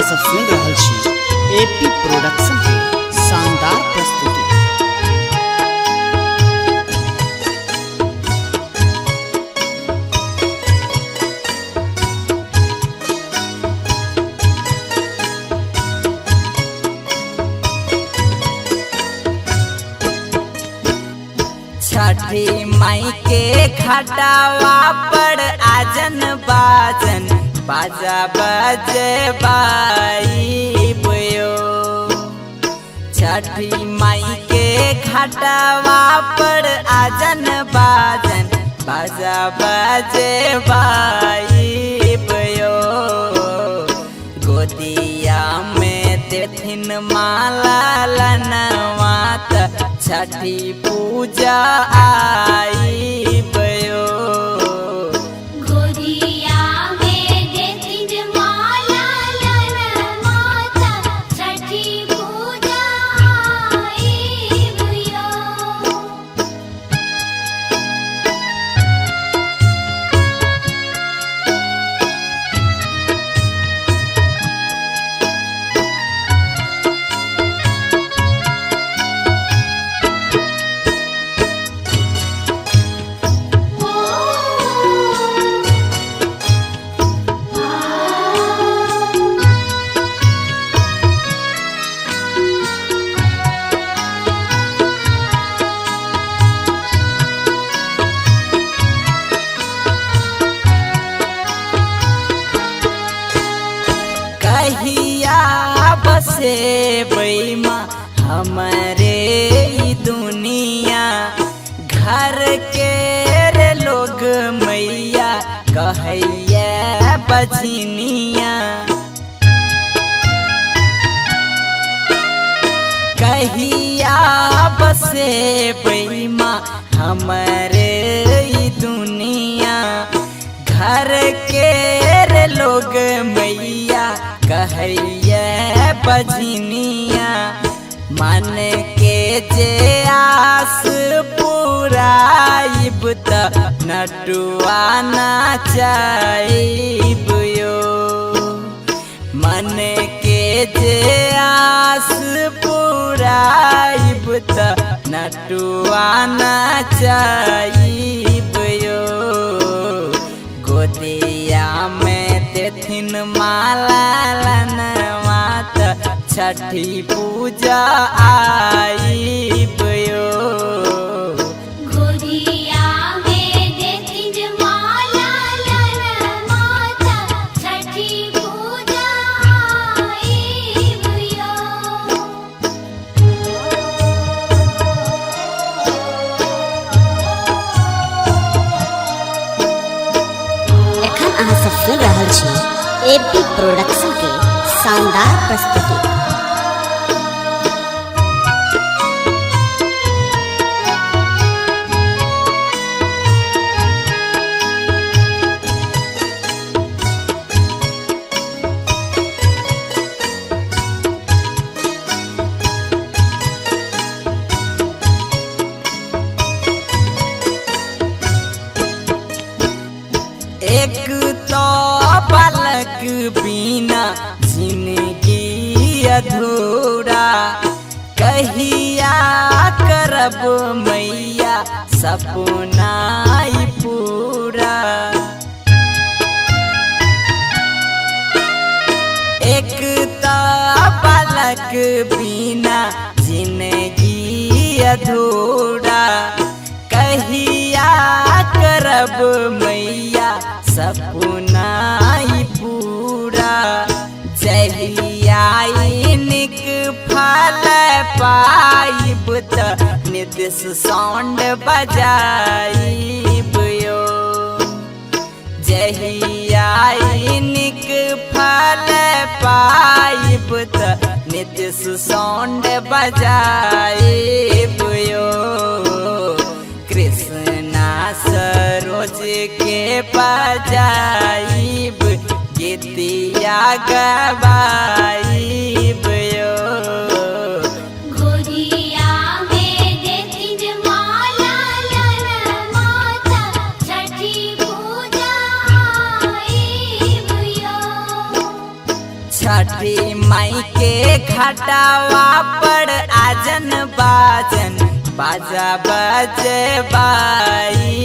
सब सुन रहल छी एपी प्रोडक्शन के शानदार प्रस्तुति। छठी माई के घटावा पर आजन बाजन बाजा बजे बाई बयो। छठी माई के घटावा पर आजन बाजन बाजा बजे बाई बयो। गोदिया में देथिन माला लनवात छठी पूजा आई बयो। गोदिया में देथिन माला लनवात छठी पूजा आई बयो। कहिया बसे बैमा हमारे ई दुनिया घर के रे लोग मैया कहैया बजनिया। कहिया बसे बैमा हमारे ई दुनिया घर के रे लोग मैया कहैया बजनिया। मन के जे आस पुराइब त नटुआ नाचाइब यो। मन के जे आस पुराइब त नटुआ नाचाइब यो। गोदिया में देथिन माला लनवात छठी पूजा आई बयो। गोदिया में देथिन माला लनवात छठी पूजा आई बयो। एखन अहाँ सब सुन रहल छी एपी प्रोडक्शन के शानदार प्रस्तुति। एक तो बालक बिना जिंदगी अधूरा कहिया करब मैया सपना ई पूरा। एक तो बालक बिना जिंदगी अधूरा कहिया करब मैया सपना ई पूरा। जहिया निक फल पाइब त नितिश साउंड बजाइब यो। जहिया निक फल पाइब त नितिश साउंड बजाइब यो। कृष्णा सरोज के बजाइब गीतिया गवाइब यो। गोदिया में देथिन माला लनवात छठी पूजा आई बयो। छठी माई के घटावा पर आजन बाजन बाजा बजे बाइबयो।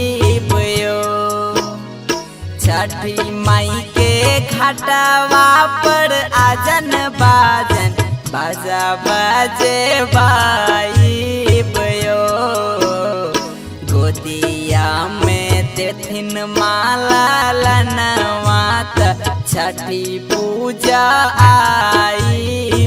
छठी माई के घटावा पर आजन बाजन बाजा बजे बाइबयो। गोदिया में देथिन माला लनवा त छठी पूजा आई